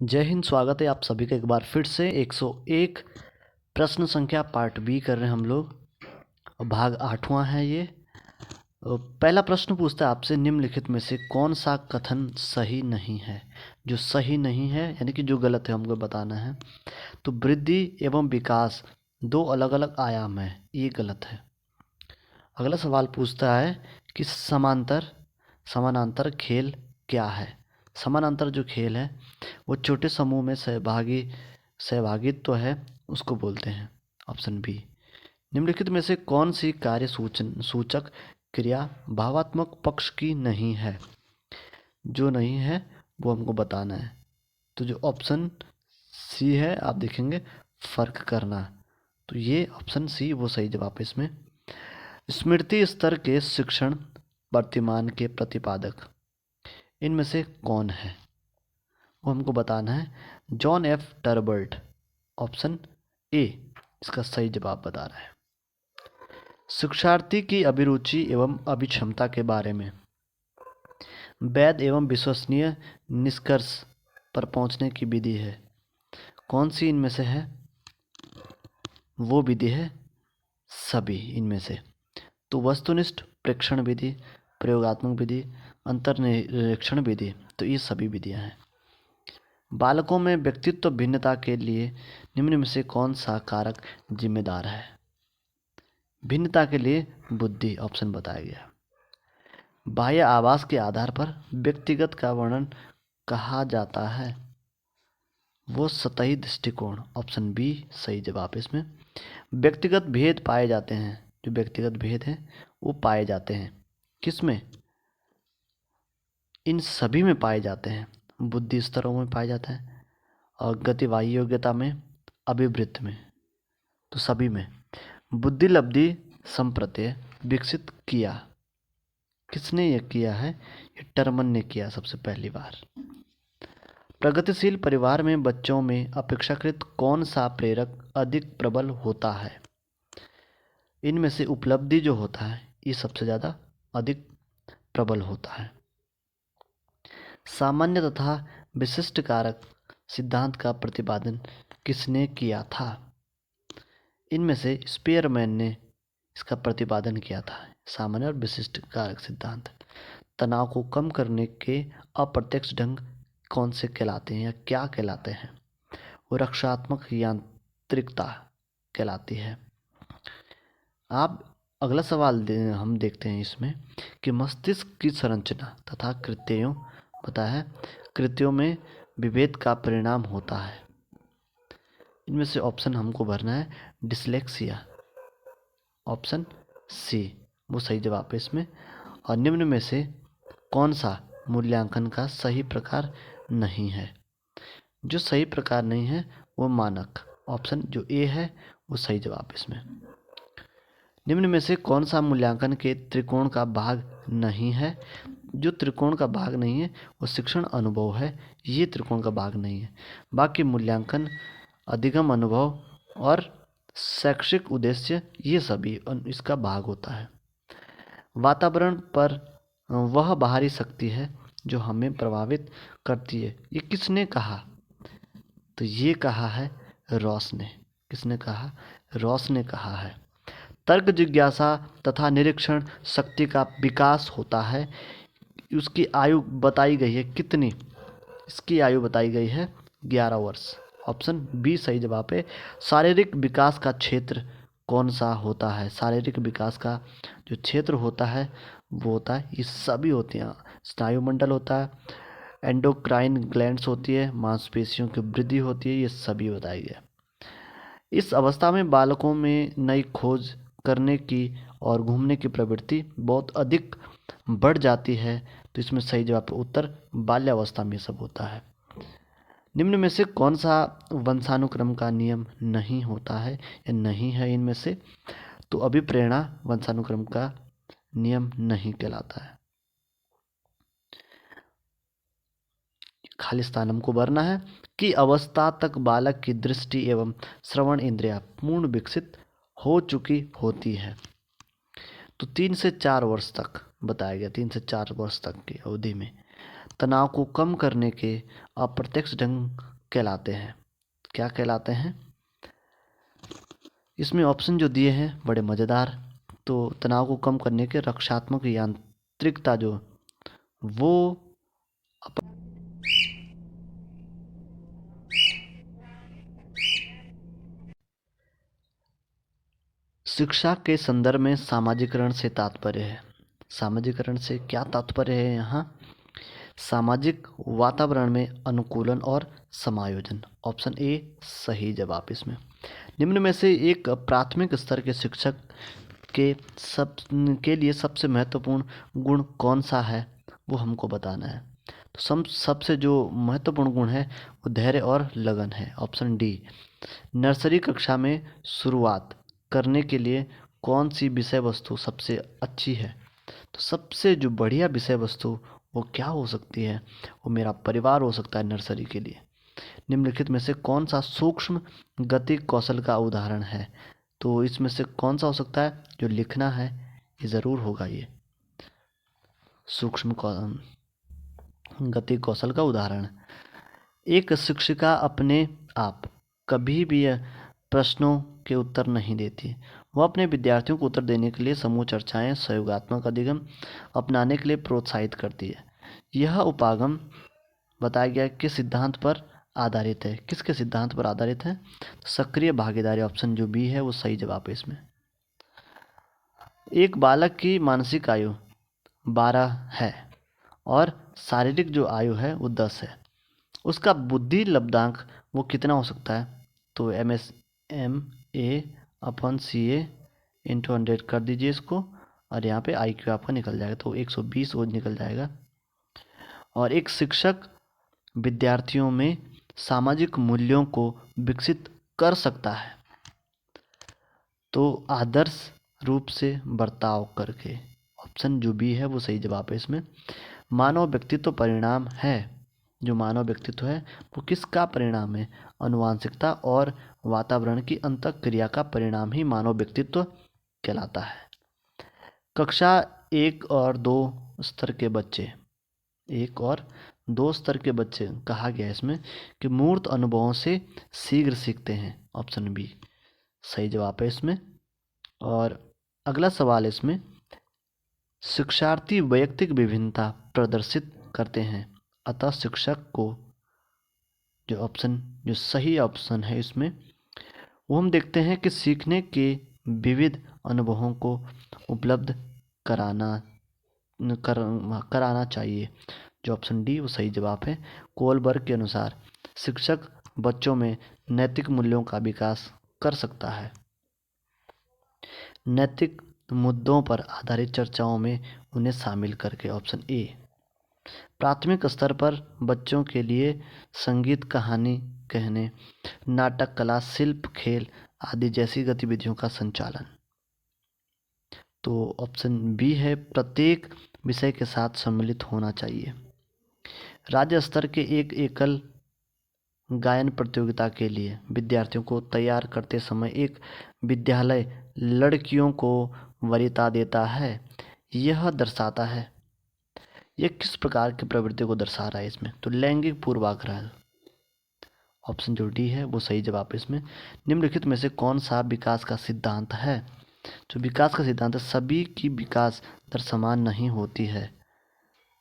जय हिंद। स्वागत है आप सभी का एक बार फिर से 101 प्रश्न संख्या पार्ट बी कर रहे हैं हम लोग। भाग 8वां है ये। पहला प्रश्न पूछता है आपसे, निम्नलिखित में से कौन सा कथन सही नहीं है। जो सही नहीं है यानी कि जो गलत है हमको बताना है। तो वृद्धि एवं विकास दो अलग अलग आयाम है, ये गलत है। अगला सवाल पूछता है कि समानांतर खेल क्या है। समानांतर जो खेल है वो छोटे समूह में सहभागित्व है, उसको बोलते हैं। Option B. निम्नलिखित में से कौन सी कार्य सूचक क्रिया भावात्मक पक्ष की नहीं है। जो नहीं है वो हमको बताना है। तो जो ऑप्शन सी है आप देखेंगे, फर्क करना। तो ये ऑप्शन सी वो सही जवाब है इसमें। स्मृति स्तर के शिक्षण वर्तमान के प्रतिपादक इनमें से कौन है, वो हमको बताना है। जॉन एफ टर्बर्ट, ऑप्शन ए इसका सही जवाब बता रहा है। शिक्षार्थी की अभिरुचि एवं अभिक्षमता के बारे में वैध एवं विश्वसनीय निष्कर्ष पर पहुंचने की विधि है। कौन सी इनमें से है, वो विधि है सभी इनमें से। तो वस्तुनिष्ठ प्रेक्षण विधि, प्रयोगात्मक विधि, अंतर्निरीक्षण विधि, तो ये सभी विधियां हैं। बालकों में व्यक्तित्व भिन्नता के लिए निम्न में से कौन सा कारक जिम्मेदार है। भिन्नता के लिए बुद्धि, ऑप्शन बताया गया। बाह्य आवास के आधार पर व्यक्तिगत का वर्णन कहा जाता है, वो सतही दृष्टिकोण, ऑप्शन बी सही जवाब है इसमें। व्यक्तिगत भेद पाए जाते हैं, जो व्यक्तिगत भेद हैं वो पाए जाते हैं किसमें, इन सभी में पाए जाते हैं। बुद्धि स्तरों में पाया जाता है और गतिवाही योग्यता में, अभिवृत्त में, तो सभी में। बुद्धि लब्धि संप्रत्यय विकसित किया, किसने ये किया है, ये टर्मन ने किया सबसे पहली बार। प्रगतिशील परिवार में बच्चों में अपेक्षाकृत कौन सा प्रेरक अधिक प्रबल होता है। इनमें से उपलब्धि जो होता है ये सबसे ज़्यादा अधिक प्रबल होता है। सामान्य तथा विशिष्ट कारक सिद्धांत का प्रतिपादन किसने किया था। इनमें से स्पेयरमैन ने इसका प्रतिपादन किया था, सामान्य और विशिष्ट कारक सिद्धांत। तनाव को कम करने के अप्रत्यक्ष ढंग कौन से कहलाते हैं या क्या कहलाते हैं, वो रक्षात्मक यांत्रिकता कहलाती है। आप अगला सवाल हम देखते हैं इसमें कि मस्तिष्क की संरचना तथा कृत्यों पता है, कृत्यों में विभेद का परिणाम होता है। इनमें से ऑप्शन हमको भरना है डिसलेक्सिया, ऑप्शन सी वो सही जवाब है इसमें। और निम्न में से कौन सा मूल्यांकन का सही प्रकार नहीं है। जो सही प्रकार नहीं है वो मानक, ऑप्शन जो ए है वो सही जवाब है इसमें। निम्न में से कौन सा मूल्यांकन के त्रिकोण का भाग नहीं है। जो त्रिकोण का भाग नहीं है वो शिक्षण अनुभव है, ये त्रिकोण का भाग नहीं है। बाकी मूल्यांकन, अधिगम अनुभव और शैक्षिक उद्देश्य ये सभी इसका भाग होता है। वातावरण पर वह बाहरी शक्ति है जो हमें प्रभावित करती है, ये किसने कहा, तो ये कहा है रॉस ने। किसने कहा, रॉस ने कहा है। तर्क जिज्ञासा तथा निरीक्षण शक्ति का विकास होता है। उसकी आयु बताई गई है कितनी, इसकी आयु बताई गई है 11 वर्ष, ऑप्शन बी सही जवाब है। शारीरिक विकास का क्षेत्र कौन सा होता है। शारीरिक विकास का जो क्षेत्र होता है वो होता है, ये सभी होती हैं। स्नायुमंडल होता है, एंडोक्राइन ग्लैंड्स होती है, मांसपेशियों की वृद्धि होती है, ये सभी बताई गए। इस अवस्था में बालकों में नई खोज करने की और घूमने की प्रवृत्ति बहुत अधिक बढ़ जाती है। तो इसमें सही जवाब उत्तर बाल्यावस्था में सब होता है। निम्न में से कौन सा वंशानुक्रम का नियम नहीं होता है या नहीं है इनमें से, तो अभिप्रेरणा वंशानुक्रम का नियम नहीं कहलाता है। खाली स्थान हमको भरना है कि अवस्था तक बालक की दृष्टि एवं श्रवण इंद्रियां पूर्ण विकसित हो चुकी होती है। तो 3 से 4 वर्ष तक बताया गया, 3 से 4 वर्ष तक की अवधि में तनाव को कम करने के अप्रत्यक्ष ढंग कहलाते हैं। क्या कहलाते हैं? इसमें ऑप्शन जो दिए हैं बड़े मज़ेदार। तो तनाव को कम करने के रक्षात्मक यांत्रिकता जो वो शिक्षा के संदर्भ में सामाजिकरण से तात्पर्य है। सामाजिकरण से क्या तात्पर्य है यहाँ? सामाजिक वातावरण में अनुकूलन और समायोजन। ऑप्शन ए सही जवाब इसमें। निम्न में से एक प्राथमिक स्तर के शिक्षक के लिए सबसे महत्वपूर्ण गुण कौन सा है, वो हमको बताना है। तो सबसे जो महत्वपूर्ण गुण है वो धैर्य और लगन है। Option D. नर्सरी कक्षा में शुरुआत करने के लिए कौन सी विषय वस्तु सबसे अच्छी है? तो सबसे जो बढ़िया विषय वस्तु वो क्या हो सकती है? वो मेरा परिवार हो सकता है नर्सरी के लिए। निम्नलिखित में से कौन सा सूक्ष्म गति कौशल का उदाहरण है? तो इसमें से कौन सा हो सकता है? जो लिखना है ये ज़रूर होगा। ये सूक्ष्म गति कौशल का उदाहरण। एक शिक्षिका अपने आप कभी भी प्रश्नों के उत्तर नहीं देती। वह अपने विद्यार्थियों को उत्तर देने के लिए समूह चर्चाएं, सहयोगात्मक अधिगम अपनाने के लिए प्रोत्साहित करती है। यह उपागम बताया गया किस सिद्धांत पर आधारित है? किसके सिद्धांत पर आधारित है? सक्रिय भागीदारी। ऑप्शन जो बी है वो सही जवाब है इसमें। एक बालक की मानसिक आयु 12 है और शारीरिक जो आयु है वो 10 है। उसका बुद्धि लब्धांक वो कितना हो सकता है? तो MSA/CA × 100 कर दीजिए इसको, और यहाँ पे IQ आपका निकल जाएगा, तो 120 वो निकल जाएगा। और एक शिक्षक विद्यार्थियों में सामाजिक मूल्यों को विकसित कर सकता है, तो आदर्श रूप से बर्ताव करके। ऑप्शन जो बी है वो सही जवाब है इसमें। मानव व्यक्तित्व परिणाम है। जो मानव व्यक्तित्व है वो किसका परिणाम है? आनुवंशिकता और वातावरण की अंतःक्रिया का परिणाम ही मानव व्यक्तित्व कहलाता है। कक्षा 1 और 2 स्तर के बच्चे, 1 और 2 स्तर के बच्चे कहा गया है इसमें कि मूर्त अनुभवों से शीघ्र सीखते हैं। ऑप्शन बी सही जवाब है इसमें। और अगला सवाल इसमें, शिक्षार्थी वैयक्तिक विभिन्नता प्रदर्शित करते हैं, अतः शिक्षक को जो सही ऑप्शन है इसमें वो हम देखते हैं कि सीखने के विविध अनुभवों को उपलब्ध कराना चाहिए। जो ऑप्शन डी वो सही जवाब है। कोलबर्ग के अनुसार शिक्षक बच्चों में नैतिक मूल्यों का विकास कर सकता है। नैतिक मुद्दों पर आधारित चर्चाओं में उन्हें शामिल करके। Option A. प्राथमिक स्तर पर बच्चों के लिए संगीत, कहानी कहने, नाटक, कला, शिल्प, खेल आदि जैसी गतिविधियों का संचालन। तो ऑप्शन बी है, प्रत्येक विषय के साथ सम्मिलित होना चाहिए। राज्य स्तर के एक एकल गायन प्रतियोगिता के लिए विद्यार्थियों को तैयार करते समय एक विद्यालय लड़कियों को वरीयता देता है। यह दर्शाता है, यह किस प्रकार की प्रवृत्ति को दर्शा रहा है इसमें? तो लैंगिक पूर्वाग्रह। ऑप्शन जो डी है वो सही जवाब है इसमें। निम्नलिखित में से कौन सा विकास का सिद्धांत है? जो विकास का सिद्धांत है, सभी की विकास दर समान नहीं होती है।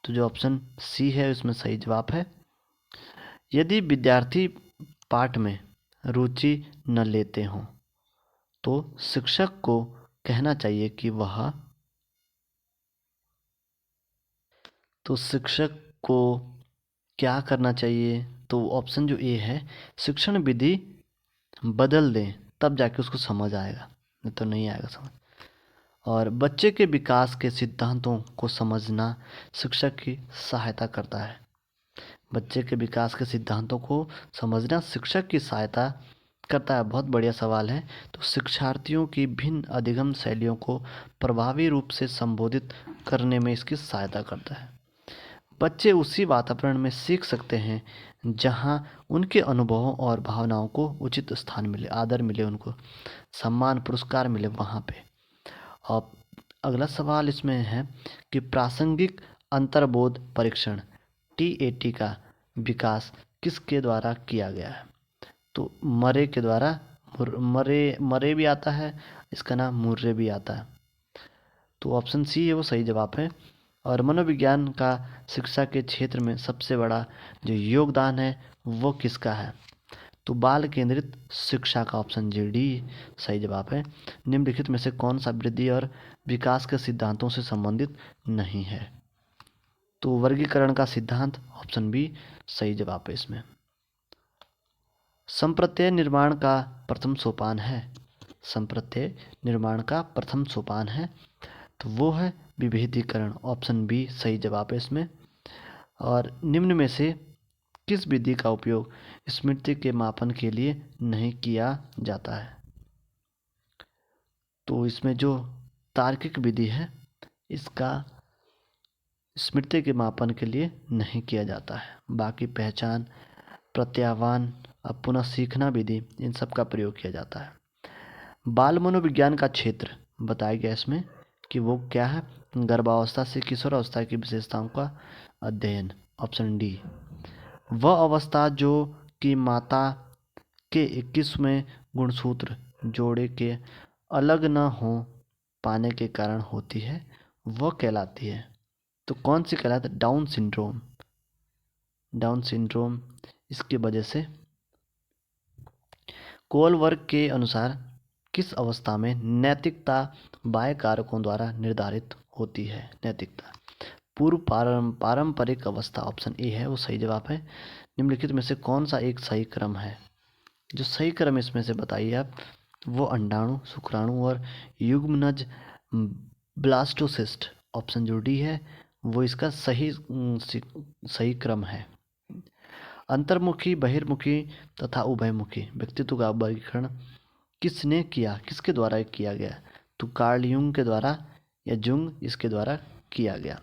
तो जो ऑप्शन सी है इसमें सही जवाब है। यदि विद्यार्थी पाठ में रुचि न लेते हों तो शिक्षक को कहना चाहिए कि शिक्षक को क्या करना चाहिए? तो ऑप्शन जो ए है, शिक्षण विधि बदल दें, तब जाके उसको समझ आएगा, नहीं तो नहीं आएगा समझ। और बच्चे के विकास के सिद्धांतों को समझना शिक्षक की सहायता करता है। बच्चे के विकास के सिद्धांतों को समझना शिक्षक की सहायता करता है। बहुत बढ़िया सवाल है। तो शिक्षार्थियों की भिन्न अधिगम शैलियों को प्रभावी रूप से संबोधित करने में इसकी सहायता करता है। बच्चे उसी वातावरण में सीख सकते हैं जहां उनके अनुभवों और भावनाओं को उचित स्थान मिले, आदर मिले, उनको सम्मान, पुरस्कार मिले वहाँ पे। और अगला सवाल इसमें है कि प्रासंगिक अंतर्बोध परीक्षण TAT का विकास किसके द्वारा किया गया है? तो मरे के द्वारा, मरे भी आता है, इसका नाम मुर्रे भी आता है। तो ऑप्शन सी है वो सही जवाब है। और मनोविज्ञान का शिक्षा के क्षेत्र में सबसे बड़ा जो योगदान है वो किसका है? तो बाल केंद्रित शिक्षा का, ऑप्शन जी डी सही जवाब है। निम्नलिखित में से कौन सा वृद्धि और विकास के सिद्धांतों से संबंधित नहीं है? तो वर्गीकरण का सिद्धांत, ऑप्शन बी सही जवाब है इसमें। संप्रत्यय निर्माण का प्रथम सोपान है, संप्रत्यय निर्माण का प्रथम सोपान है, तो वो है विभेदीकरण, ऑप्शन बी सही जवाब है इसमें। और निम्न में से किस विधि का उपयोग स्मृति के मापन के लिए नहीं किया जाता है? तो इसमें जो तार्किक विधि है इसका स्मृति के मापन के लिए नहीं किया जाता है। बाकी पहचान, प्रत्याह्वान, अब पुनः सीखना विधि, इन सब का प्रयोग किया जाता है। बाल मनोविज्ञान का क्षेत्र बताया गया इसमें कि वो क्या है? गर्भावस्था से किशोरावस्था की विशेषताओं का अध्ययन, ऑप्शन डी। वह अवस्था जो कि माता के 21वें गुणसूत्र जोड़े के अलग न हो पाने के कारण होती है, वह कहलाती है। तो कौन सी कहलाती है? Down syndrome. डाउन सिंड्रोम इसकी वजह से। कोलवर्ग के अनुसार किस अवस्था में नैतिकता बाह्य कारकों द्वारा निर्धारित होती है? नैतिकता पूर्व पारंपरिक अवस्था, ऑप्शन ए है वो सही जवाब है। निम्नलिखित में से कौन सा एक सही क्रम है? जो सही क्रम इसमें से बताइए आप। वो अंडाणु, शुक्राणु और युग्मनज ब्लास्टोसिस्ट, ऑप्शन जो डी है वो इसका सही क्रम है। अंतर्मुखी, बहिर्मुखी तथा उभयमुखी व्यक्तित्व का वर्गीकरण किसने किया, किसके द्वारा किया गया? तो कार्ल युंग के द्वारा या जुंग इसके द्वारा किया गया।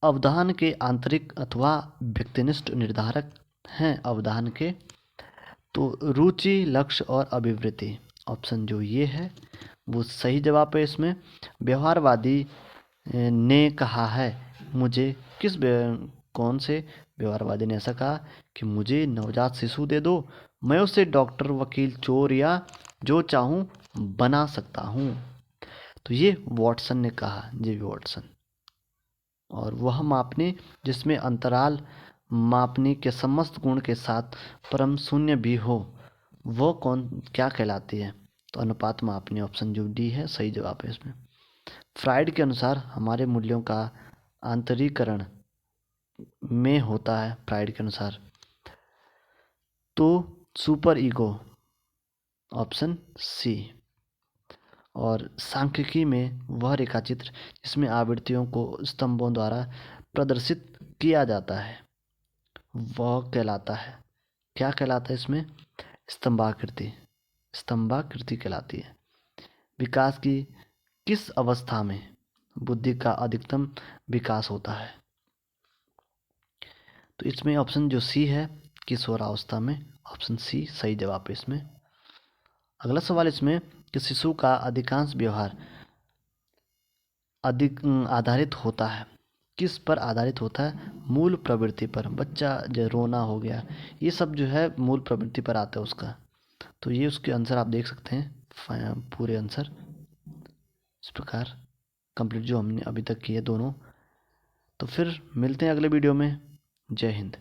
अवधान के आंतरिक अथवा व्यक्तिनिष्ठ निर्धारक हैं अवधान के? तो रुचि, लक्ष्य और अभिवृत्ति, ऑप्शन जो ये है वो सही जवाब है इसमें। व्यवहारवादी ने कहा है मुझे कौन से व्यवहारवादी ने ऐसा कहा कि मुझे नवजात शिशु दे दो, मैं उसे डॉक्टर, वकील, चोर या जो चाहूँ बना सकता हूँ? तो ये वॉटसन ने कहा, जे वॉटसन। और वह मापनी जिसमें अंतराल मापनी के समस्त गुण के साथ परम शून्य भी हो, वो कौन क्या कहलाती है? तो अनुपात मापनी, ऑप्शन जो डी है सही जवाब है इसमें। फ्राइड के अनुसार हमारे मूल्यों का आंतरीकरण में होता है, फ्राइड के अनुसार तो सुपर ईगो, ऑप्शन सी। और सांख्यिकी में वह रेखाचित्र जिसमें आवृत्तियों को स्तंभों द्वारा प्रदर्शित किया जाता है वह कहलाता है, क्या कहलाता है इसमें? स्तंभाकृति, स्तंभाकृति कहलाती है। विकास की किस अवस्था में बुद्धि का अधिकतम विकास होता है? तो इसमें ऑप्शन जो सी है किशोरावस्था में, ऑप्शन सी सही जवाब है इसमें। अगला सवाल इसमें कि शिशु का अधिकांश व्यवहार आधारित होता है, किस पर आधारित होता है? मूल प्रवृत्ति पर। बच्चा जो रोना हो गया, ये सब जो है मूल प्रवृत्ति पर आता है उसका। तो ये उसके आंसर आप देख सकते हैं, पूरे आंसर इस प्रकार कंप्लीट जो हमने अभी तक किए दोनों। तो फिर मिलते हैं अगले वीडियो में। जय हिंद।